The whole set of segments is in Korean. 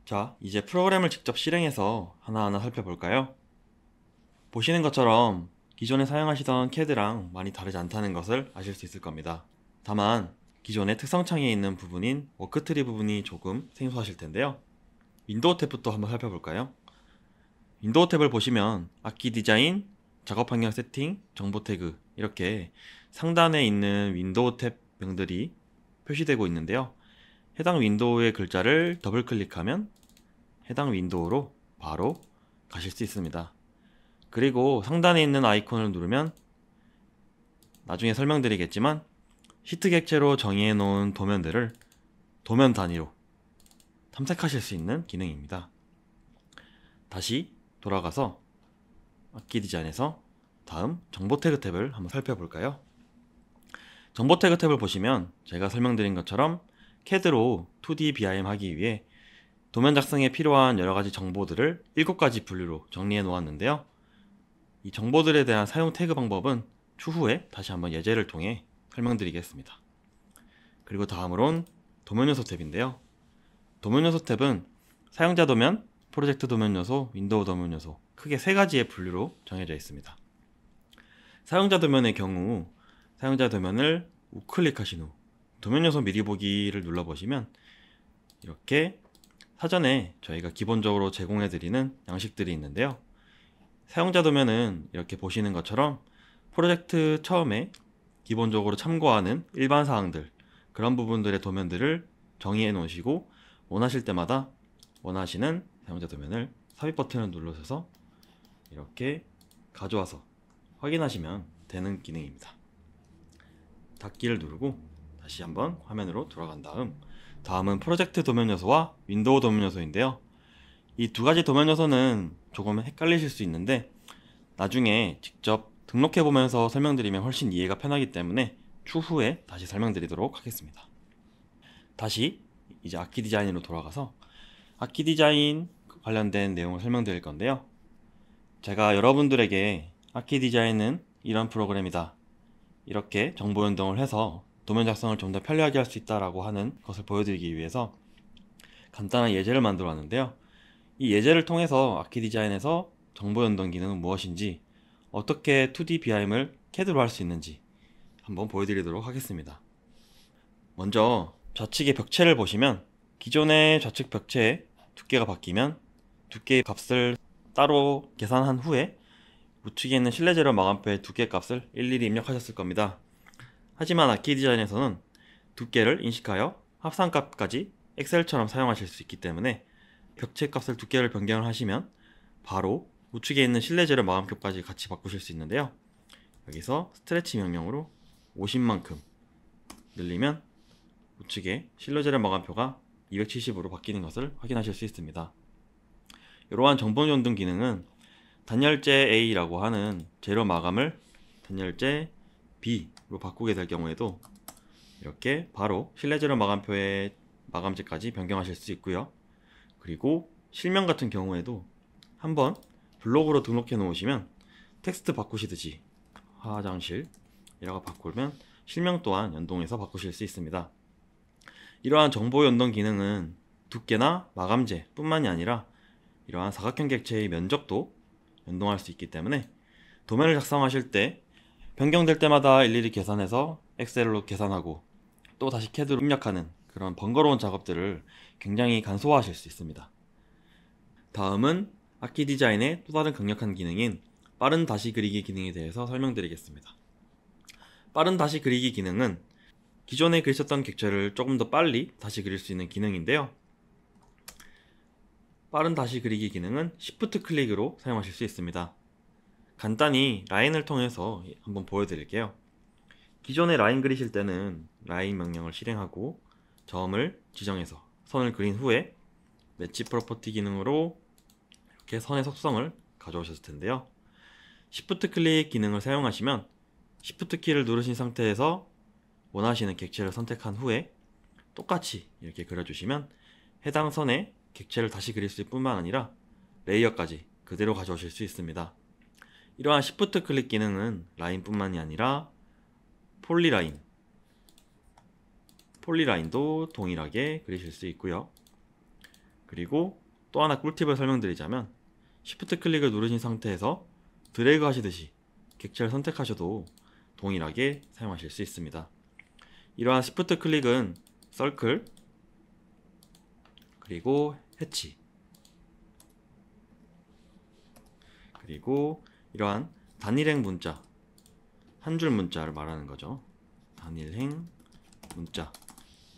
자, 이제 프로그램을 직접 실행해서 하나하나 살펴볼까요? 보시는 것처럼 기존에 사용하시던 CAD랑 많이 다르지 않다는 것을 아실 수 있을 겁니다. 다만 기존의 특성창에 있는 부분인 워크트리 부분이 조금 생소하실 텐데요. 윈도우 탭부터 한번 살펴볼까요? 윈도우 탭을 보시면 악기 디자인, 작업 환경 세팅, 정보 태그 이렇게 상단에 있는 윈도우 탭 명들이 표시되고 있는데요. 해당 윈도우의 글자를 더블 클릭하면 해당 윈도우로 바로 가실 수 있습니다. 그리고 상단에 있는 아이콘을 누르면 나중에 설명드리겠지만 시트 객체로 정의해 놓은 도면들을 도면 단위로 탐색하실 수 있는 기능입니다. 다시 돌아가서 악기 디자인에서 다음 정보 태그 탭을 한번 살펴볼까요? 정보 태그 탭을 보시면 제가 설명드린 것처럼 CAD로 2D BIM 하기 위해 도면 작성에 필요한 여러가지 정보들을 7가지 분류로 정리해 놓았는데요. 이 정보들에 대한 사용 태그 방법은 추후에 다시 한번 예제를 통해 설명드리겠습니다. 그리고 다음으론 도면 요소 탭인데요. 도면 요소 탭은 사용자 도면, 프로젝트 도면 요소, 윈도우 도면 요소 크게 3가지의 분류로 정해져 있습니다. 사용자 도면의 경우 사용자 도면을 우클릭하신 후 도면 요소 미리 보기를 눌러보시면 이렇게 사전에 저희가 기본적으로 제공해드리는 양식들이 있는데요. 사용자 도면은 이렇게 보시는 것처럼 프로젝트 처음에 기본적으로 참고하는 일반 사항들, 그런 부분들의 도면들을 정의해 놓으시고 원하실 때마다 원하시는 사용자 도면을 삽입 버튼을 눌러서 이렇게 가져와서 확인하시면 되는 기능입니다. 닫기를 누르고 다시 한번 화면으로 돌아간 다음은 프로젝트 도면 요소와 윈도우 도면 요소인데요. 이 2가지 도면 요소는 조금 헷갈리실 수 있는데 나중에 직접 등록해 보면서 설명드리면 훨씬 이해가 편하기 때문에 추후에 다시 설명드리도록 하겠습니다. 다시 이제 악기 디자인으로 돌아가서 악기 디자인 관련된 내용을 설명드릴 건데요. 제가 여러분들에게 악기 디자인은 이런 프로그램이다, 이렇게 정보 연동을 해서 도면 작성을 좀 더 편리하게 할 수 있다라고 하는 것을 보여드리기 위해서 간단한 예제를 만들어 왔는데요. 이 예제를 통해서 악기 디자인에서 정보 연동 기능은 무엇인지, 어떻게 2D BIM을 CAD로 할 수 있는지 한번 보여드리도록 하겠습니다. 먼저 좌측의 벽체를 보시면 기존의 좌측 벽체의 두께가 바뀌면 두께의 값을 따로 계산한 후에 우측에 있는 실내재료 마감표의 두께 값을 일일이 입력하셨을 겁니다. 하지만 악기 디자인에서는 두께를 인식하여 합산값까지 엑셀처럼 사용하실 수 있기 때문에 벽체 값을 두께를 변경을 하시면 바로 우측에 있는 실내재료 마감표까지 같이 바꾸실 수 있는데요. 여기서 스트레치 명령으로 50만큼 늘리면 우측에 실내재료 마감표가 270으로 바뀌는 것을 확인하실 수 있습니다. 이러한 정보 연동 기능은 단열재 A라고 하는 재료 마감을 단열재 B로 바꾸게 될 경우에도 이렇게 바로 실내재료 마감표의 마감재까지 변경하실 수 있고요. 그리고 실명 같은 경우에도 한번 블록으로 등록해 놓으시면 텍스트 바꾸시듯이 화장실이라고 바꾸면 실명 또한 연동해서 바꾸실 수 있습니다. 이러한 정보 연동 기능은 두께나 마감재 뿐만이 아니라 이러한 사각형 객체의 면적도 연동할 수 있기 때문에 도면을 작성하실 때 변경될 때마다 일일이 계산해서 엑셀로 계산하고 또 다시 CAD로 입력하는 그런 번거로운 작업들을 굉장히 간소화하실 수 있습니다. 다음은 악기 디자인의 또 다른 강력한 기능인 빠른 다시 그리기 기능에 대해서 설명드리겠습니다. 빠른 다시 그리기 기능은 기존에 그리셨던 객체를 조금 더 빨리 다시 그릴 수 있는 기능인데요. 빠른 다시 그리기 기능은 Shift 클릭으로 사용하실 수 있습니다. 간단히 라인을 통해서 한번 보여드릴게요. 기존에 라인 그리실 때는 라인 명령을 실행하고 점을 지정해서 선을 그린 후에 매치 프로퍼티 기능으로 이렇게 선의 속성을 가져오셨을 텐데요. Shift 클릭 기능을 사용하시면 Shift 키를 누르신 상태에서 원하시는 객체를 선택한 후에 똑같이 이렇게 그려주시면 해당 선에 객체를 다시 그릴 수 있을 뿐만 아니라 레이어까지 그대로 가져오실 수 있습니다. 이러한 Shift 클릭 기능은 라인뿐만이 아니라 폴리라인도 동일하게 그리실 수 있고요. 그리고 또 하나 꿀팁을 설명드리자면 Shift 클릭을 누르신 상태에서 드래그 하시듯이 객체를 선택하셔도 동일하게 사용하실 수 있습니다. 이러한 Shift 클릭은 서클, 그리고 해치, 그리고 이러한 단일행 문자, 한 줄 문자를 말하는 거죠. 단일행 문자,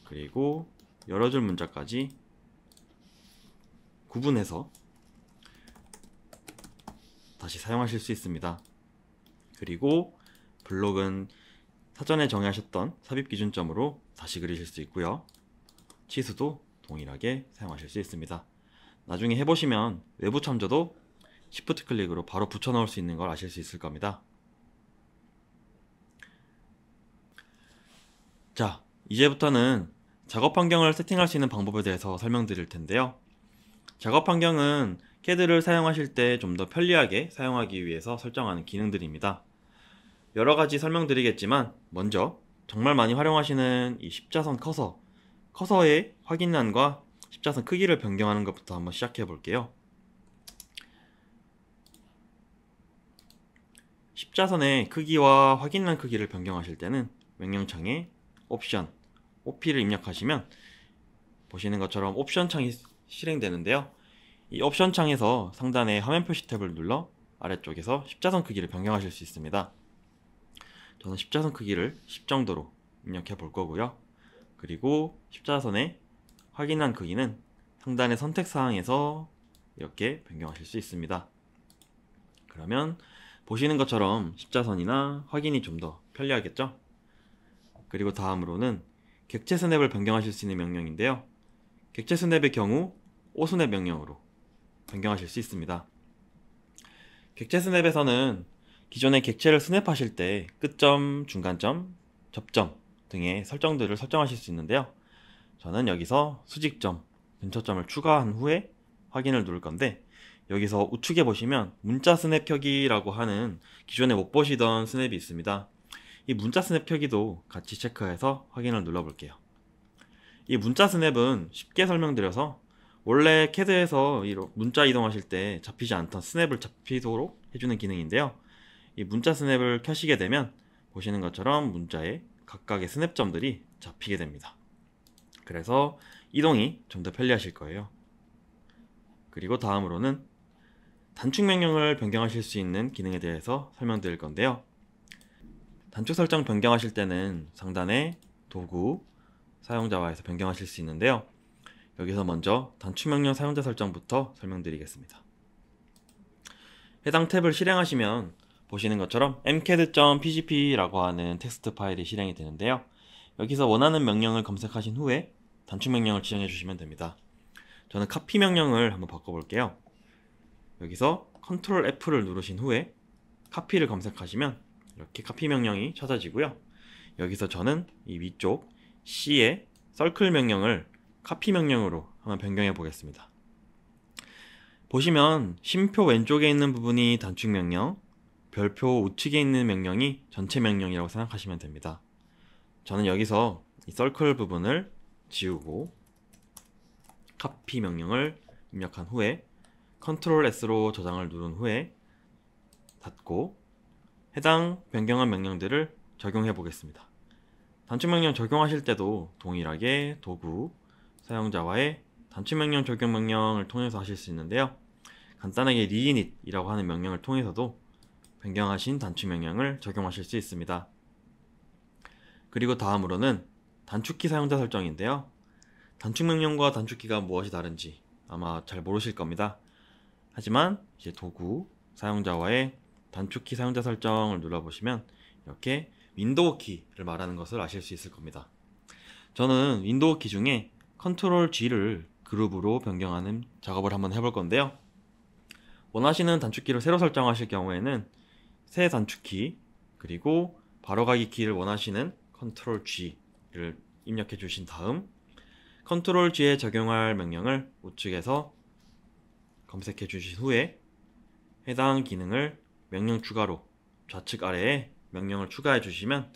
그리고 여러 줄 문자까지 구분해서 다시 사용하실 수 있습니다. 그리고 블록은 사전에 정하셨던 삽입 기준점으로 다시 그리실 수 있고요. 치수도 동일하게 사용하실 수 있습니다. 나중에 해보시면 외부 참조도 Shift 클릭으로 바로 붙여 넣을 수 있는 걸 아실 수 있을 겁니다. 자, 이제부터는 작업 환경을 세팅할 수 있는 방법에 대해서 설명드릴 텐데요. 작업 환경은 CAD를 사용하실 때 좀 더 편리하게 사용하기 위해서 설정하는 기능들입니다. 여러 가지 설명드리겠지만 먼저 정말 많이 활용하시는 이 십자선 커서의 확인란과 십자선 크기를 변경하는 것부터 한번 시작해 볼게요. 십자선의 크기와 확인란 크기를 변경하실 때는 명령창에 옵션, OP를 입력하시면 보시는 것처럼 옵션 창이 실행되는데요. 이 옵션 창에서 상단의 화면 표시 탭을 눌러 아래쪽에서 십자선 크기를 변경하실 수 있습니다. 저는 십자선 크기를 10 정도로 입력해 볼 거고요. 그리고 십자선의 확인란 크기는 상단의 선택사항에서 이렇게 변경하실 수 있습니다. 그러면 보시는 것처럼 십자선이나 확인이 좀 더 편리하겠죠? 그리고 다음으로는 객체 스냅을 변경하실 수 있는 명령인데요. 객체 스냅의 경우 오스냅 명령으로 변경하실 수 있습니다. 객체 스냅에서는 기존의 객체를 스냅하실 때 끝점, 중간점, 접점 등의 설정들을 설정하실 수 있는데요. 저는 여기서 수직점, 근처점을 추가한 후에 확인을 누를 건데, 여기서 우측에 보시면 문자 스냅 켜기라고 하는 기존에 못 보시던 스냅이 있습니다. 이 문자 스냅 켜기도 같이 체크해서 확인을 눌러 볼게요. 이 문자 스냅은 쉽게 설명드려서 원래 CAD에서 문자 이동하실 때 잡히지 않던 스냅을 잡히도록 해주는 기능인데요. 이 문자 스냅을 켜시게 되면 보시는 것처럼 문자에 각각의 스냅점들이 잡히게 됩니다. 그래서 이동이 좀 더 편리하실 거예요. 그리고 다음으로는 단축 명령을 변경하실 수 있는 기능에 대해서 설명드릴 건데요. 단축 설정 변경하실 때는 상단에 도구, 사용자와에서 변경하실 수 있는데요. 여기서 먼저 단축 명령 사용자 설정부터 설명드리겠습니다. 해당 탭을 실행하시면 보시는 것처럼 mcad.pgp라고 하는 텍스트 파일이 실행이 되는데요. 여기서 원하는 명령을 검색하신 후에 단축 명령을 지정해 주시면 됩니다. 저는 카피 명령을 한번 바꿔볼게요. 여기서 Ctrl F를 누르신 후에 카피를 검색하시면 이렇게 카피 명령이 찾아지고요. 여기서 저는 이 위쪽 C의 서클 명령을 카피 명령으로 한번 변경해 보겠습니다. 보시면 쉼표 왼쪽에 있는 부분이 단축 명령, 별표 우측에 있는 명령이 전체 명령이라고 생각하시면 됩니다. 저는 여기서 이 서클 부분을 지우고 카피 명령을 입력한 후에 Ctrl S로 저장을 누른 후에 닫고 해당 변경한 명령들을 적용해 보겠습니다. 단축 명령 적용하실 때도 동일하게 도구, 사용자와의 단축 명령 적용 명령을 통해서 하실 수 있는데요. 간단하게 reInit이라고 하는 명령을 통해서도 변경하신 단축 명령을 적용하실 수 있습니다. 그리고 다음으로는 단축키 사용자 설정인데요. 단축 명령과 단축키가 무엇이 다른지 아마 잘 모르실 겁니다. 하지만 이제 도구, 사용자와의 단축키 사용자 설정을 눌러보시면 이렇게 윈도우 키를 말하는 것을 아실 수 있을 겁니다. 저는 윈도우 키 중에 Ctrl G를 그룹으로 변경하는 작업을 한번 해볼 건데요. 원하시는 단축키를 새로 설정하실 경우에는 새 단축키, 그리고 바로가기 키를 원하시는 Ctrl G를 입력해 주신 다음 Ctrl G에 적용할 명령을 우측에서 검색해 주신 후에 해당 기능을 명령 추가로 좌측 아래에 명령을 추가해 주시면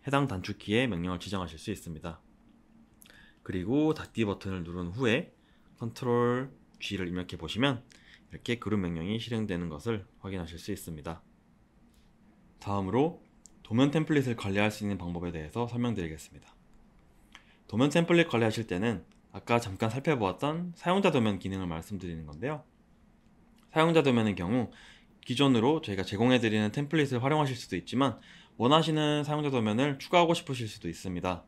해당 단축키에 명령을 지정하실 수 있습니다. 그리고 닫기 버튼을 누른 후에 컨트롤 G를 입력해 보시면 이렇게 그룹 명령이 실행되는 것을 확인하실 수 있습니다. 다음으로 도면 템플릿을 관리할 수 있는 방법에 대해서 설명드리겠습니다. 도면 템플릿 관리하실 때는 아까 잠깐 살펴보았던 사용자 도면 기능을 말씀드리는 건데요. 사용자 도면의 경우 기존으로 저희가 제공해드리는 템플릿을 활용하실 수도 있지만 원하시는 사용자 도면을 추가하고 싶으실 수도 있습니다.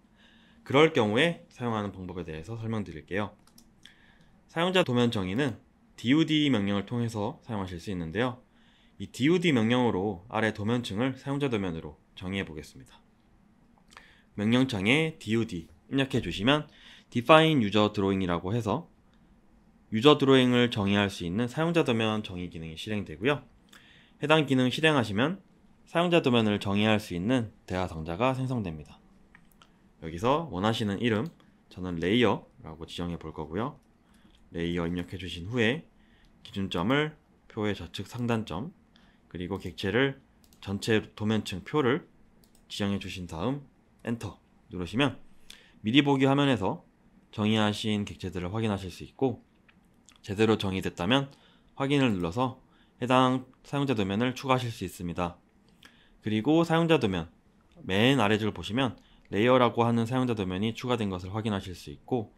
그럴 경우에 사용하는 방법에 대해서 설명드릴게요. 사용자 도면 정의는 DUD 명령을 통해서 사용하실 수 있는데요. 이 DUD 명령으로 아래 도면층을 사용자 도면으로 정의해 보겠습니다. 명령창에 DUD 입력해 주시면 Define User Drawing이라고 해서 유저 드로잉을 정의할 수 있는 사용자 도면 정의 기능이 실행되고요. 해당 기능 실행하시면 사용자 도면을 정의할 수 있는 대화 상자가 생성됩니다. 여기서 원하시는 이름, 저는 레이어라고 지정해 볼 거고요. 레이어 입력해 주신 후에 기준점을 표의 좌측 상단점, 그리고 객체를 전체 도면층 표를 지정해 주신 다음 엔터 누르시면 미리 보기 화면에서 정의하신 객체들을 확인하실 수 있고, 제대로 정의됐다면 확인을 눌러서 해당 사용자 도면을 추가하실 수 있습니다. 그리고 사용자 도면 맨 아래줄 보시면 레이어라고 하는 사용자 도면이 추가된 것을 확인하실 수 있고,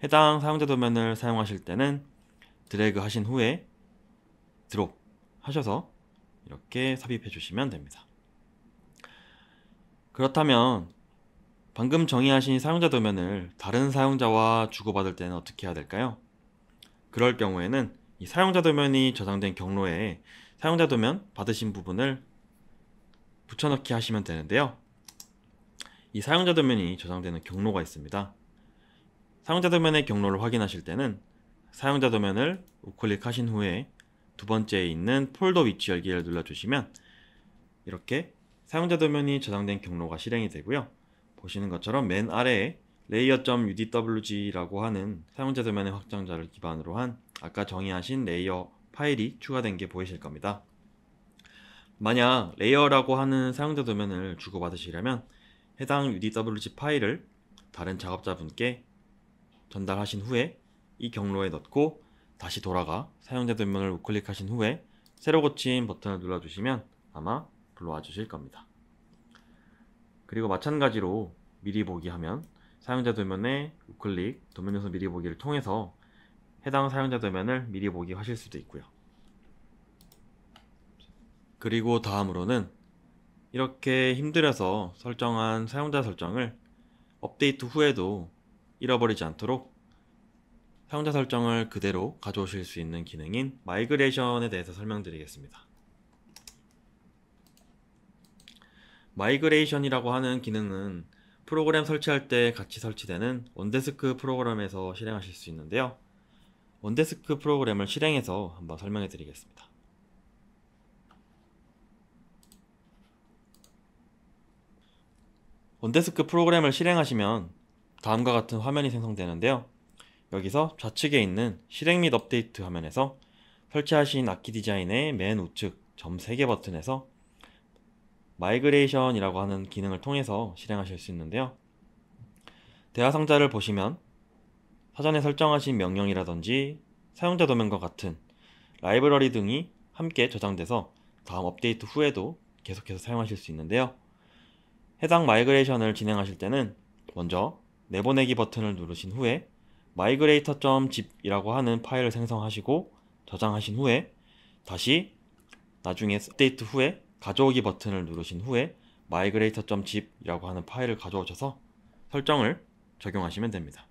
해당 사용자 도면을 사용하실 때는 드래그 하신 후에 드롭 하셔서 이렇게 삽입해 주시면 됩니다. 그렇다면 방금 정의하신 사용자 도면을 다른 사용자와 주고받을 때는 어떻게 해야 될까요? 그럴 경우에는 이 사용자 도면이 저장된 경로에 사용자 도면 받으신 부분을 붙여넣기 하시면 되는데요. 이 사용자 도면이 저장되는 경로가 있습니다. 사용자 도면의 경로를 확인하실 때는 사용자 도면을 우클릭하신 후에 두 번째에 있는 폴더 위치 열기를 눌러주시면 이렇게 사용자 도면이 저장된 경로가 실행이 되고요. 보시는 것처럼 맨 아래에 layer.udwg라고 하는 사용자 도면의 확장자를 기반으로 한 아까 정의하신 레이어 파일이 추가된 게 보이실 겁니다. 만약 레이어라고 하는 사용자 도면을 주고받으시려면 해당 udwg 파일을 다른 작업자분께 전달하신 후에 이 경로에 넣고 다시 돌아가 사용자 도면을 우클릭하신 후에 새로 고침 버튼을 눌러주시면 아마 불러와 주실 겁니다. 그리고 마찬가지로 미리 보기 하면 사용자 도면의 우클릭, 도면 요소 미리 보기를 통해서 해당 사용자 도면을 미리 보기 하실 수도 있고요. 그리고 다음으로는 이렇게 힘들여서 설정한 사용자 설정을 업데이트 후에도 잃어버리지 않도록 사용자 설정을 그대로 가져오실 수 있는 기능인 마이그레이션에 대해서 설명드리겠습니다. 마이그레이션이라고 하는 기능은 프로그램 설치할 때 같이 설치되는 원데스크 프로그램에서 실행하실 수 있는데요. 원데스크 프로그램을 실행해서 한번 설명해 드리겠습니다. 원데스크 프로그램을 실행하시면 다음과 같은 화면이 생성되는데요. 여기서 좌측에 있는 실행 및 업데이트 화면에서 설치하신 악기 디자인의 맨 우측 점 3개 버튼에서 마이그레이션이라고 하는 기능을 통해서 실행하실 수 있는데요. 대화 상자를 보시면 사전에 설정하신 명령이라든지 사용자 도면과 같은 라이브러리 등이 함께 저장돼서 다음 업데이트 후에도 계속해서 사용하실 수 있는데요. 해당 마이그레이션을 진행하실 때는 먼저 내보내기 버튼을 누르신 후에 migrator.zip이라고 하는 파일을 생성하시고 저장하신 후에 다시 나중에 업데이트 후에 가져오기 버튼을 누르신 후에 migrator.zip이라고 하는 파일을 가져오셔서 설정을 적용하시면 됩니다.